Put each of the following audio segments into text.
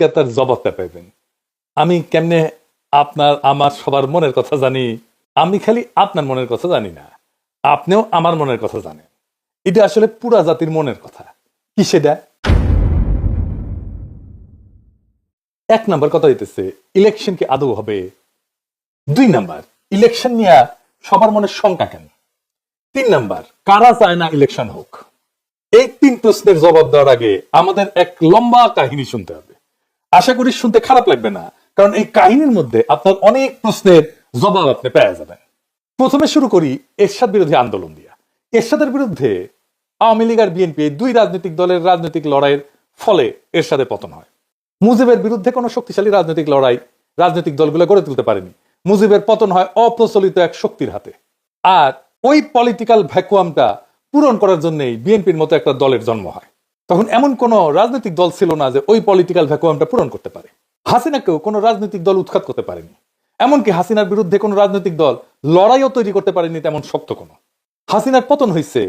আজকে তার জবাবটা পাইবেন। আমি কেমনে আপনার আমার সবার মনের কথা জানি? আমি খালি আপনার মনের কথা জানি না, আপনিও আমার মনের কথা জানেন। এটা আসলে পুরা জাতির মনের কথা। কি সেটা? এক নাম্বার কথা হইতেছে, ইলেকশন কি আদৌ হবে? 2 নাম্বার, ইলেকশন নিয়ে সবার মনে শঙ্কা কেন? 3 নাম্বার, কারা চায় না ইলেকশন হোক? এই 3 প্রশ্নের জবাব দেওয়ার আগে আমাদের এক লম্বা কাহিনী শুনতে হবে। আশা করি শুনতে খারাপ লাগবে না, কারণ এই কাহিনীর মধ্যে আপনার অনেক প্রশ্নের জবাব আপনি পেয়ে যাবেন। প্রথমে শুরু করি এরশাদ বিরোধী আন্দোলন দিয়া। এরশাদের বিরুদ্ধে আওয়ামী লীগ আর বিএনপি 2 রাজনৈতিক দলের রাজনৈতিক লড়াইয়ের ফলে এরশাদের পতন হয়। মুজিবের বিরুদ্ধে কোনো শক্তিশালী রাজনৈতিক লড়াই রাজনৈতিক দলগুলো গড়ে তুলতে পারেনি। মুজিবের পতন হয় অপ্রচলিত এক শক্তির হাতে। আর ওই পলিটিক্যাল ভ্যাকুয়ামটা পূরণ করার জন্যই বিএনপির মতো একটা দলের জন্ম হয়। তখন এমন কোন রাজনৈতিক দল ছিল না যে ওই পলিটিক্যাল ভ্যাকুয়ামটা পূরণ করতে পারে। হাসিনাকেও কোনো রাজনৈতিক দল উৎখাত করতে পারেনি। এমনকি হাসিনার বিরুদ্ধে কোনো রাজনৈতিক দল লড়াইও তৈরি করতে পারেনি তেমন শক্ত কোনো। হাসিনার পতন হয়েছে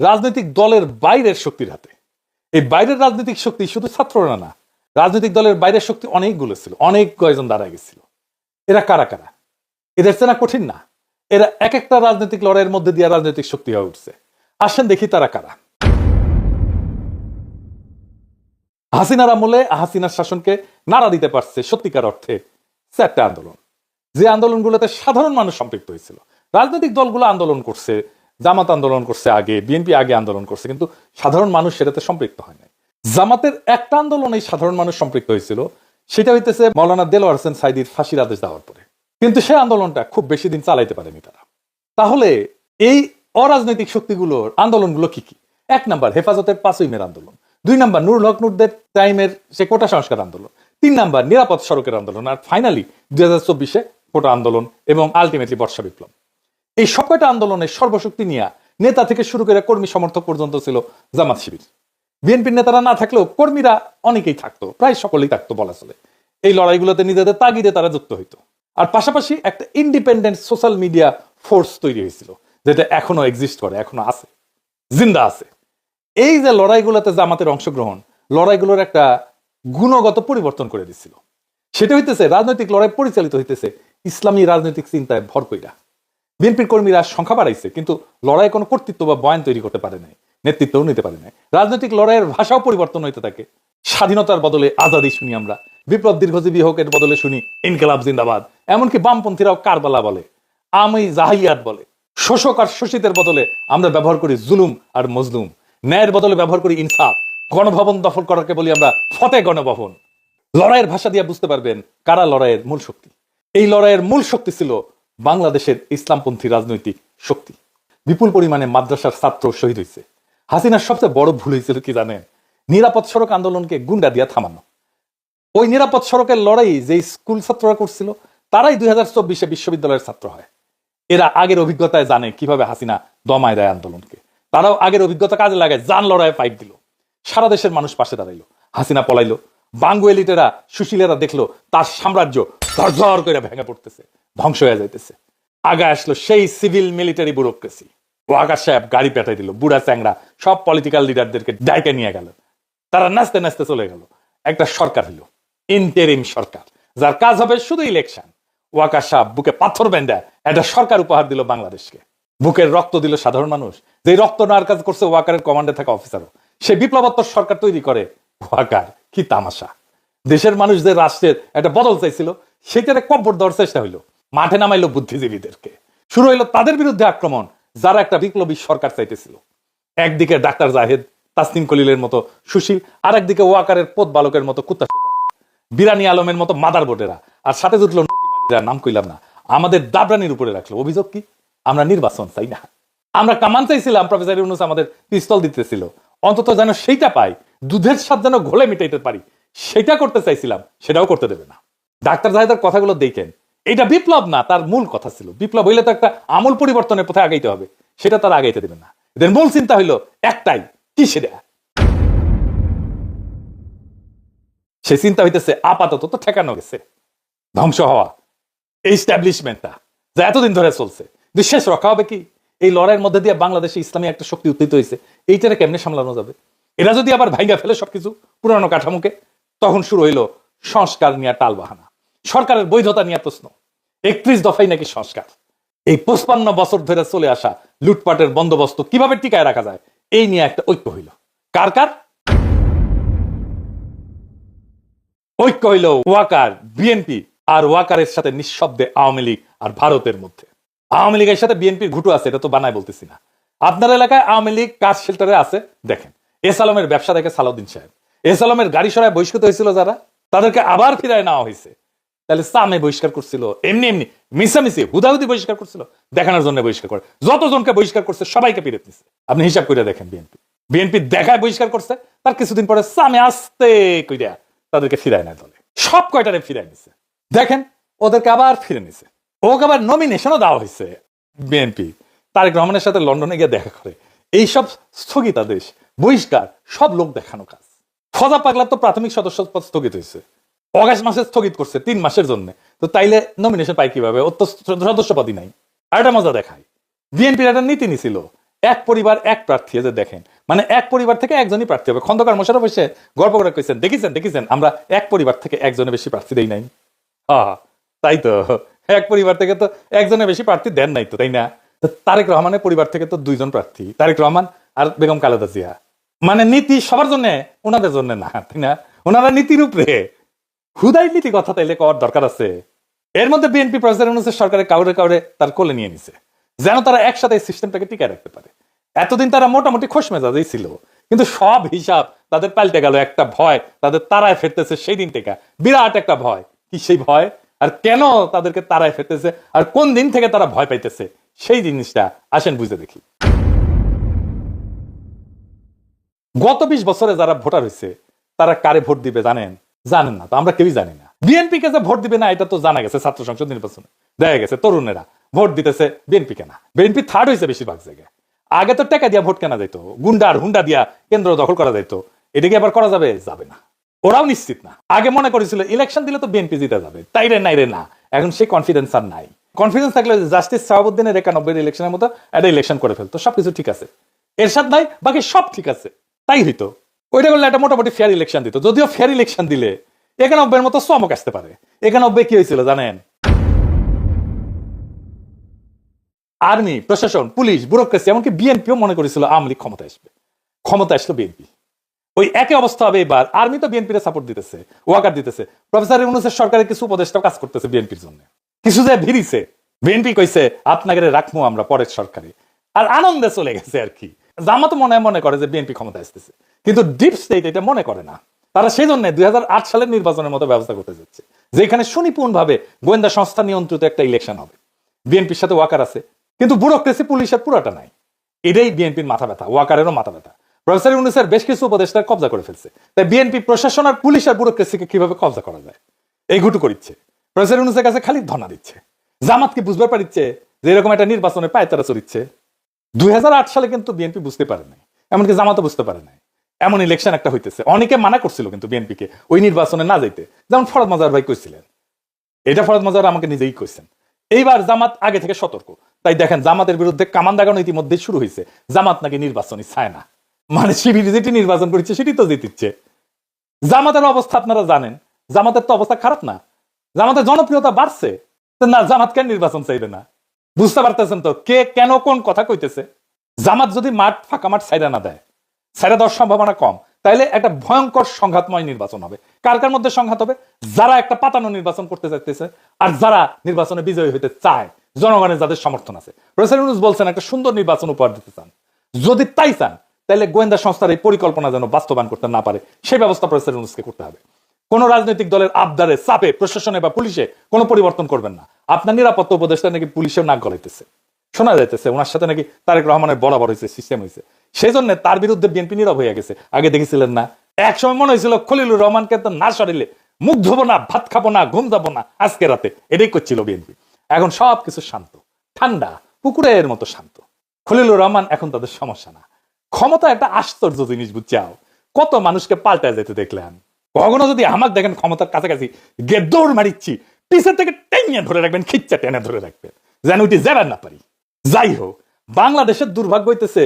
রাজনৈতিক দলের বাইরের শক্তির হাতে। এই বাইরের রাজনৈতিক শক্তি শুধু ছাত্ররা না, রাজনৈতিক দলের বাইরের শক্তি অনেকগুলো ছিল, অনেক কয়েকজন দাঁড়ায় গেছিল। এরা কারা কারা? এদের চেনা কঠিন না। এরা এক একটা রাজনৈতিক লড়াইয়ের মধ্যে দিয়ে রাজনৈতিক শক্তি হয়ে উঠছে। আসেন দেখি তারা কারা। হাসিনার আমলে হাসিনার শাসনকে নাড়া দিতে পারছে সত্যিকার অর্থে 4টা আন্দোলন, যে আন্দোলনগুলোতে সাধারণ মানুষ সম্পৃক্ত হয়েছিল। রাজনৈতিক দলগুলো আন্দোলন করছে, জামাত আন্দোলন করছে আগে, বিএনপি আগে আন্দোলন করছে, কিন্তু সাধারণ মানুষ সেটাতে সম্পৃক্ত হয় নাই। জামাতের একটা আন্দোলনে সাধারণ মানুষ সম্পৃক্ত হয়েছিল, সেটা হইতেছে মাওলানা দেলোয়ার হোসেন সাঈদীর ফাঁসির আদেশ দেওয়ার পরে। কিন্তু সেই আন্দোলনটা খুব বেশি দিন চালাইতে পারেনি তারা। তাহলে এই অরাজনৈতিক শক্তিগুলোর আন্দোলনগুলো কি কি? 1 নাম্বার হেফাজতের 5ই মের আন্দোলন। 2 নাম্বার নুরুল হক নুরদের টাইমের সে কোটা সংস্কার আন্দোলন। 3 নাম্বার নিরাপদ সড়কের আন্দোলন। আর ফাইনালি 2024-এ কোটা আন্দোলন এবং আলটিমেটলি বর্ষা বিপ্লব। এই সবকটা আন্দোলনের সর্বশক্তি নিয়ে নেতা থেকে শুরু করে কর্মী সমর্থক পর্যন্ত ছিল জামাত শিবির। বিএনপির নেতারা না থাকলেও কর্মীরা অনেকেই থাকতো, প্রায় সকলেই থাকতো বলা চলে। এই লড়াইগুলোতে নিজেদের তাগিদে তারা যুক্ত হইতো। আর পাশাপাশি একটা ইন্ডিপেন্ডেন্ট সোশ্যাল মিডিয়া ফোর্স তৈরি হয়েছিল, যেটা এখনো এক্সিস্ট করে, এখনো আছে, জিন্দা আছে। এই যে লড়াইগুলোতে জামাতের অংশগ্রহণ, লড়াইগুলোর একটা গুণগত পরিবর্তন করে দিচ্ছিল। সেটা হইতেছে রাজনৈতিক লড়াই পরিচালিত হইতেছে ইসলামী রাজনৈতিক চিন্তায় ভর কইরা। বিএনপির কর্মীরা সংখ্যা বাড়াইছে, কিন্তু লড়াই কোনো কর্তৃত্ব বা বয়ান তৈরি করতে পারে নাই, নেতৃত্বও নিতে পারে নাই। রাজনৈতিক লড়াইয়ের ভাষাও পরিবর্তন হইতে থাকে। স্বাধীনতার বদলে আজাদি শুনি আমরা, বিপ্লব দীর্ঘজীবী হোক এর বদলে শুনি ইনকিলাব জিন্দাবাদ। এমনকি বামপন্থীরাও কারবালা বলে, আমি জাহিলিয়াত বলে। শোষক আর শোষিতের বদলে আমরা ব্যবহার করি জুলুম আর মজলুম। ন্যায়ের বদলে ব্যবহার করি ইনসাফ। গণভবন দখল করাকে বলি আমরা ফতে গণভবন। লড়াইয়ের ভাষা দিয়ে বুঝতে পারবেন কারা লড়াইয়ের মূল শক্তি। এই লড়াইয়ের মূল শক্তি ছিল বাংলাদেশের ইসলামপন্থী রাজনৈতিক শক্তি। বিপুল পরিমাণে মাদ্রাসার ছাত্র শহীদ হয়েছে। হাসিনার সবচেয়ে বড় ভুল হয়েছিল কি জানেন? নিরাপদ সড়ক আন্দোলনকে গুন্ডা দিয়া থামানো। ওই নিরাপদ সড়কের লড়াই যে স্কুল ছাত্ররা করছিল, তারাই 2024-এ বিশ্ববিদ্যালয়ের ছাত্র হয়। এরা আগের অভিজ্ঞতায় জানে কিভাবে হাসিনা দমায় দেয় আন্দোলনকে। তারাও আগের অভিজ্ঞতা কাজে লাগায়, জান লড়াইয়ে ফাইট দিল। সারা দেশের মানুষ পাশে দাঁড়াইলো। হাসিনা পলাইলো। বাঙ্গু এলিটেরা, সুশীলেরা দেখলো তার সাম্রাজ্য ঝরঝর করে ভেঙে পড়তেছে, ধ্বংস হয়ে যাইতেছে। আগে আসলো সেই সিভিল মিলিটারি ব্যুরোক্রেসি। ওয়াকার সাহেব গাড়ি পেটাই দিল, বুড়া চ্যাংরা সব পলিটিক্যাল লিডারদেরকে ডাইকে নিয়ে গেল। তারা নাচতে নাচতে চলে গেল। একটা সরকার হইল, ইন্টারিম সরকার, যার কাজ হবে শুধু ইলেকশন। ওয়াকার সাহেব বুকে পাথর বেঁধে একটা সরকার উপহার দিল বাংলাদেশকে। বুকের রক্ত দিল সাধারণ মানুষ, যে রক্ত নেওয়ার কাজ করছে ওয়াকারের কমান্ডে থাকা অফিসারও। সে বিপ্লবোত্তর সরকার তৈরি করে ওয়াকার। কি তামাশা! দেশের মানুষ যে রাষ্ট্রের একটা বদল চাইছিল, সেটারে কব্বর দেওয়ার চেষ্টা হইলো। মাঠে নামাইলো বুদ্ধিজীবীদেরকে। শুরু হইলো তাদের বিরুদ্ধে আক্রমণ, যারা একটা বিপ্লবী সরকার চাইতেছিল। একদিকে ডাক্তার জাহেদ, তাসনিম কলিলের মতো সুশীল, আর একদিকে ওয়াকারের পোত বালকের মতো কুত্তা, বিরানি আলমের মতো মাদার বোর্ডেরা, আর সাথে জুটলো নাম কইলাম না, আমাদের দাবরানির উপরে রাখলো। অভিযোগ কি? আমরা নির্বাচন চাই না, আমরা কামান চাইছিলাম। প্রফেসর ইউনূস আমাদের পিস্তল দিতেছিল, অন্তত যেন সেইটা পাই, দুধের স্বাদ যেন ঘোলে মিটাইতে পারি, সেটা করতে চাইছিলাম। সেটাও করতে দেবে না। ডাক্তার জাহেদের কথাগুলো দেখেন, এটা বিপ্লব না, তার মূল কথা ছিল বিপ্লব হইলে তো একটা আমূল পরিবর্তনের পথে আগাইতে হবে, সেটা তারা আগাইতে দেবে না। এদের মূল চিন্তা হইলো একটাই, কি সেটা? সে চিন্তা হইতেছে আপাতত তো ঠেকানো গেছে, ধ্বংস হওয়া এস্টাবলিশমেন্টটা যা এতদিন ধরে চলছে, শেষ রক্ষা হবে কি? এই লড়াইয়ের মধ্যে দিয়ে বাংলাদেশে ইসলামী একটা শক্তি উত্থিত হয়েছে, এইটারে কেমনে সামলানো যাবে? এরা যদি আবার ভাইঙ্গা ফেলে সবকিছু পুরানো কাঠামোকে, তখন শুরু হইলো সংস্কার নিয়ে টালবাহানা, সরকারের বৈধতা নিয়ে প্রশ্ন, 31 দফাই নাকি সংস্কার। এই 55 বছর ধরে চলে আসা লুটপাটের বন্দোবস্ত কিভাবে টিকায় রাখা যায় এই নিয়ে একটা ঐক্য হইল। কার কার ঐক্য হইল? ওয়াকার, বিএনপি আর ওয়াকারের সাথে নিঃশব্দে আওয়ামী লীগ আর ভারতের মধ্যে। আওয়ামী লীগের সাথে বিএনপির ঘুটু আছে, এটা তো বানায় বলতেছি না। আপনার এলাকায় আওয়ামী লীগ কাজ শেল্টারে আছে, দেখেন এস আলমের ব্যবসা দেখে সালাউদ্দিন সাহেব, এস আলমের গাড়ি সরায় বহিষ্কৃত হয়েছিল যারা, তাদেরকে আবার ফিরায় নেওয়া হয়েছে। তাহলে সামে বহিষ্কার করছিল, এমনি এমনি মিশামিশি হুদাহুদি বহিষ্কার করছিল, দেখানোর জন্য বহিষ্কার করে। যতজনকে বহিষ্কার করছে সবাইকে ফিরে নিচ্ছে। আপনি হিসাব করে দেখেন, বিএনপি দেখায় বহিষ্কার করছে, তার কিছুদিন পরে সামে আসতে কইরা তাদেরকে ফিরায় নেয় দলে, সব কয়টারে ফিরাই নিছে। দেখেন ওদেরকে আবার ফিরে নিছে। ওকে আবার নমিনেশনও দেওয়া হয়েছে। বিএনপি তারেক রহমানের সাথে লন্ডনে গিয়ে দেখা করে। এইসব স্থগিতাদেশ, বহিষ্কার সব লোক দেখানো কাজ। ফজা পাগলার তো প্রাথমিক সদস্য পদ স্থগিত হয়েছে, অগাস্ট মাসে স্থগিত করছে 3 মাসের জন্য। তো তাইলে নমিনেশন পাই কিভাবে? ওর তো সদস্য পদই নাই। আর একটা মজা দেখায়, বিএনপির একটা নীতি নিছিল, এক পরিবার এক প্রার্থী। যে দেখেন, মানে এক পরিবার থেকে একজনই প্রার্থী হবে। খন্দকার মোশাররফ এসে গল্প করে কইছেন, দেখেছেন আমরা এক পরিবার থেকে একজনের বেশি প্রার্থী দেই নাই। হ্যাঁ তাই তো, এক পরিবার থেকে তো একজনের বেশি প্রার্থী দেন নাই তো, তাই না? তারেক রহমানের পরিবার থেকে তো 2 জন প্রার্থী, তারেক রহমান আর বেগম খালেদা জিয়া। মানে নীতি সবার জন্য, ওনাদের জন্য না, তাই না? ওনারা নীতির উপরে হুদাই নীতি কথা তাইলে করার দরকার আছে। এর মধ্যে বিএনপি প্রফেসর ইউনূসের সরকারে কাউরে তার কোলে নিয়ে নিছে, যেন তারা একসাথে এই সিস্টেমটাকে টিকায় রাখতে পারে। এতদিন তারা মোটামুটি খোশ মেজাজেই ছিল, কিন্তু সব হিসাব তাদের পাল্টে গেল। একটা ভয় তাদের তারায় ফেরতেছে সেই দিন থেকে, বিরাট একটা ভয়। কি সেই ভয়, আর কেন তাদেরকে তারায় ফেরতেছে, আর কোন দিন থেকে তারা ভয় পাইতেছে, সেই জিনিসটা আসেন বুঝে দেখি। গত 20 বছরে যারা ভোটার হয়েছে তারা কারে ভোট দিবে জানেন না? তো আমরা কেউই জানি না। বিএনপি কে যে ভোট দিবে না এটা তো জানা গেছে। ছাত্র সংসদ নির্বাচনে দেখা গেছে তরুণেরা ভোট দিতেছে বিএনপি কেনা। বিএনপি থার্ড হয়েছে বেশিরভাগ জায়গায়। আগে তো টাকা দিয়া ভোট কেনা যেত, গুন্ডার হুন্ডা দিয়া কেন্দ্র দখল করা যেত। এটাকে আবার করা যাবে? যাবে না। ওরাও নিশ্চিত না। আগে মনে করেছিল ইলেকশন দিলে তো বিএনপি জিতে যাবে, তাই রে নাই রে না। এখন সেই কনফিডেন্স আর নাই। কনফিডেন্স থাকলে জাস্টিস সাহাবুদ্দিনের 91 ইলেকশনের মতো একটা ইলেকশন করে ফেলতো, সবকিছু ঠিক আছে। এরশাদ নাই, বাকি সব ঠিক আছে, তাই হইতো। ওইটা করলে একটা মোটামুটি ফেয়ার ইলেকশন দিত। যদিও ফেয়ার ইলেকশন দিলে 91 মতো চমক আসতে পারে। 91 কি হয়েছিল জানেন? আর্মি, প্রশাসন, পুলিশ, ব্যুরোক্রেসি, এমনকি বিএনপিও মনে করেছিল আওয়ামী লীগ ক্ষমতা আসবে। ক্ষমতা আসলো বিএনপি। ওই একই অবস্থা হবে এবার। আর্মি তো বিএনপির সাপোর্ট দিতেছে, ওয়াকার দিতেছে। প্রফেসর ইউনূসের সরকারের কিছু উপদেষ্টা কাজ করতেছে বিএনপির জন্য। কিছু যে ভিড়িছে, বিএনপি কইছে আপনাকে রাখবো আমরা পরের সরকারে, আর আনন্দে চলে গেছে আর কি। জামাত মনে করে যে বিএনপি ক্ষমতা আসতেছে, কিন্তু ডিপ স্টেট এটা মনে করে না। তারা সেই জন্য 2008 সালের নির্বাচনের মতো ব্যবস্থা করতে যাচ্ছে, যেখানে সুনিপুণ ভাবে গোয়েন্দা সংস্থা নিয়ন্ত্রিত একটা ইলেকশন হবে। বিএনপির সাথে ওয়াকার আছে, কিন্তু ব্যুরোক্রেসি পুলিশের পুরোটা নাই। এটাই বিএনপির মাথা ব্যথা, ওয়াকারেরও মাথা ব্যথা। প্রফেসর ইউনূসের বেশ কিছু উপদেষ্টা কবজা করে ফেলছে। তাই বিএনপি প্রশাসন আর পুলিশ আর ব্যুরোক্রেসিকে কিভাবে কবজা করা যায় এই ঘুটু করিচ্ছে। প্রফেসর ইউনূসের কাছে খালি ধনা দিচ্ছে। জামাত কি বুঝতে পারছে যে এরকম একটা নির্বাচনে পায় তারা চড়িচ্ছে? 2008 সালে কিন্তু বিএনপি বুঝতে পারে নাই, এমনকি জামাতও বুঝতে পারে নাই। এমন ইলেকশন একটা হইতেছে। অনেকে মানা করছিল কিন্তু বিএনপিকে ওই নির্বাচনে না যাইতে, যেমন ফরহাদ মাজার ভাই কইছিলেন। এটা ফরহাদ মাজার আমাকে নিজেই কইছেন। এইবার জামাত আগে থেকে সতর্ক। তাই দেখেন জামাতের বিরুদ্ধে কামান দাগানো ইতিমধ্যে শুরু হয়েছে। জামাত নাকি নির্বাচনই চায় না, মানে শিবির যেটি নির্বাচন করছে সেটি তো জিতিচ্ছে। জামাতের অবস্থা আপনারা জানেন, জামাতের তো অবস্থা খারাপ না, জামাতের জনপ্রিয়তা বাড়ছে। না, জামাত কেন নির্বাচন চাইবে না? বুঝতে পারতেছেন তো কে কেন কোন কথা কইতেছে? জামাত যদি ফাঁকা মাঠ ছাইরা না দেয়, ছাইরা দেওয়ার সম্ভাবনা কম, তাইলে একটা ভয়ঙ্কর সংঘাতময় নির্বাচন হবে। কার কার মধ্যে সংঘাত হবে? যারা একটা পাতানো নির্বাচন করতে চাইতেছে আর যারা নির্বাচনে বিজয়ী হইতে চায়, জনগণের যাদের সমর্থন আছে। প্রফেসর ইউনূস বলছেন একটা সুন্দর নির্বাচন উপহার দিতে চান। যদি তাই চান তাহলে গোয়েন্দা সংস্থার এই পরিকল্পনা যেন বাস্তবায়ন করতে না পারে সেই ব্যবস্থা প্রফেসর ইউনূসকে করতে হবে। কোন রাজনৈতিক দলের আবদারে, চাপে, প্রশাসনে বা পুলিশে কোনো পরিবর্তন করবেন না। আপনার নিরাপত্তা উপদেষ্টা নাকি পুলিশের নাক গলাইতেছে, শোনা যাইতেছে ওনার সাথে নাকি তারেক রহমানের বরাবর হয়েছে, সিস্টেম হয়েছে। সেই জন্য তার বিরুদ্ধে বিএনপি নীরব হয়ে গেছে। আগে দেখেছিলেন না, একসময় মনে হয়েছিল খলিলুর রহমানকে তো না সরিলে মুখ ধোবো না, ভাত খাবো না, ঘুম যাবো না আজকে রাতে, এটাই করছিল বিএনপি। এখন সবকিছু শান্ত, ঠান্ডা, পুকুরের মতো শান্ত। খলিলুর রহমান এখন তাদের সমস্যা না। ক্ষমতা একটা আশ্চর্য জিনিস, বুঝছাও? কত মানুষকে পাল্টায় যেতে দেখলেন। কখনো যদি আমাকে দেখেন ক্ষমতার কাছাকাছি গিয়ে দৌড় মারিচ্ছি, পিছের থেকে টেনে ধরে রাখবেন, খিচ্চা টেনে ধরে রাখবেন, যেন ওইটি যাবেন না পারি। যাই হোক, বাংলাদেশের দুর্ভাগ্য হইতেছে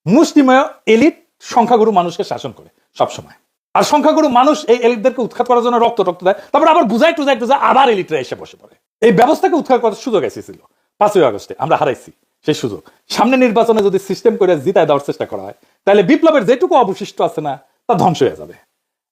মুষ্টিমেয় এলিট সংখ্যাগুরু মানুষকে শাসন করে সবসময়। আর সংখ্যাগুরু মানুষ এই এলিটদেরকে উৎখাত করার জন্য রক্ত দেয়, তারপর আবার বুঝাই টুজাই আবার এলিটরা এসে বসে পড়ে। এই ব্যবস্থাকে উৎখাত করার সুযোগ এসেছিল 5ই আগস্টে, আমরা হারাইছি সেই সুযোগ। সামনে নির্বাচনে যদি সিস্টেম করে জিতায় দেওয়ার চেষ্টা করা হয়, তাহলে বিপ্লবের যেটুকু অবশিষ্ট আছে না, তা ধ্বংস হয়ে যাবে।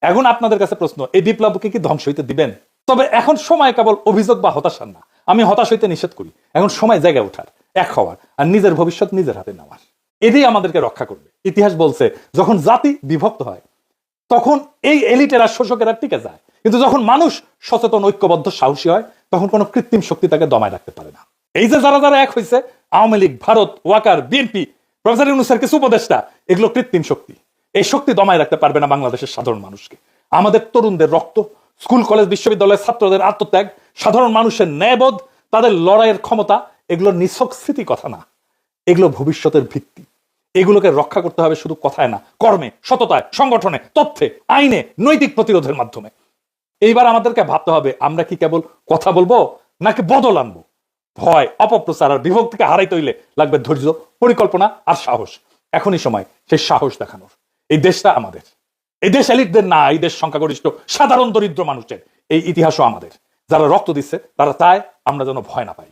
এখন আপনাদের কাছে প্রশ্ন, এই বিপ্লবকে কি ধ্বংস হইতে দিবেন? তবে এখন সময় কেবল অভিযোগ বা হতাশার না, আমি হতাশ হইতে নিষেধ করি। এখন সময় জায়গায় ওঠার, এক হওয়ার, আর নিজের ভবিষ্যৎ নিজের হাতে নেওয়ার। এটাই আমাদেরকে রক্ষা করবে। ইতিহাস বলছে, যখন জাতি বিভক্ত হয় তখন এই এলিটেরা শোষকেরা টিকে যায়, কিন্তু যখন মানুষ সচেতন, ঐক্যবদ্ধ, সাহসী হয়, তখন কোনো কৃত্রিম শক্তি তাকে দমায় রাখতে পারে না। এই যে যারা যারা এক হয়েছে, আওয়ামী লীগ, ভারত, ওয়াকার, বিএনপি, প্রফেসর ইউনূসের কিছু উপদেষ্টা, এগুলো কৃত্রিম শক্তি। এই শক্তি দমায় রাখতে পারবে না বাংলাদেশের সাধারণ মানুষকে। আমাদের তরুণদের রক্ত, স্কুল কলেজ বিশ্ববিদ্যালয়ের ছাত্রদের আত্মত্যাগ, সাধারণ মানুষের ন্যায়বোধ, তাদের লড়াইয়ের ক্ষমতা, এগুলো নিছক স্মৃতি কথা না, এগুলো ভবিষ্যতের ভিত্তি। এগুলোকে রক্ষা করতে হবে শুধু কথায় না, কর্মে, সততায়, সংগঠনে, তথ্যে, আইনে, নৈতিক প্রতিরোধের মাধ্যমে। এইবার আমাদেরকে ভাবতে হবে, আমরা কি কেবল কথা বলবো নাকি বদল আনবো? ভয়, অপপ্রচার আর বিভক্তিকে হারাইতে হইলে লাগবে ধৈর্য, পরিকল্পনা আর সাহস। এখনই সময় সেই সাহস দেখানোর। এই দেশটা আমাদের, এই দেশ এলিটদের না, এই দেশ সংখ্যাগরিষ্ঠ সাধারণ দরিদ্র মানুষের। এই ইতিহাসও আমাদের। যারা রক্ত দিচ্ছে তারা চায় আমরা যেন ভয় না পাই।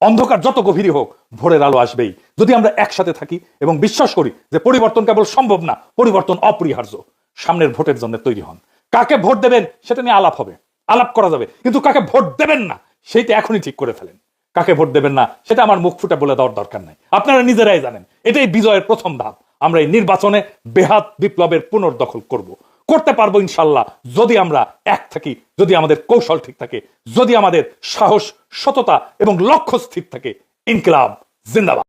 অন্ধকার যত গভীরই হোক, ভোরের আলো আসবেই, যদি আমরা একসাথে থাকি এবং বিশ্বাস করি যে পরিবর্তন কেবল সম্ভব না, পরিবর্তন অপরিহার্য। সামনের ভোটের জন্য তৈরি হন। কাকে ভোট দেবেন সেটা নিয়ে আলাপ হবে, আলাপ করা যাবে, কিন্তু কাকে ভোট দেবেন না সেইটা এখনই ঠিক করে ফেলেন। কাকে ভোট দেবেন না সেটা আমার মুখ ফুটে বলে দেওয়ার দরকার নাই, আপনারা নিজেরাই জানেন। এটাই বিজয়ের প্রথম ধাপ। আমরা এই নির্বাচনে বেহাত বিপ্লবের পুনর্দখল করতে পারবো ইনশাল্লাহ, যদি আমরা এক থাকি, যদি আমাদের কৌশল ঠিক থাকে, যদি আমাদের সাহস, সততা এবং লক্ষ্য স্থির থাকে। ইনকিলাব জিন্দাবাদ।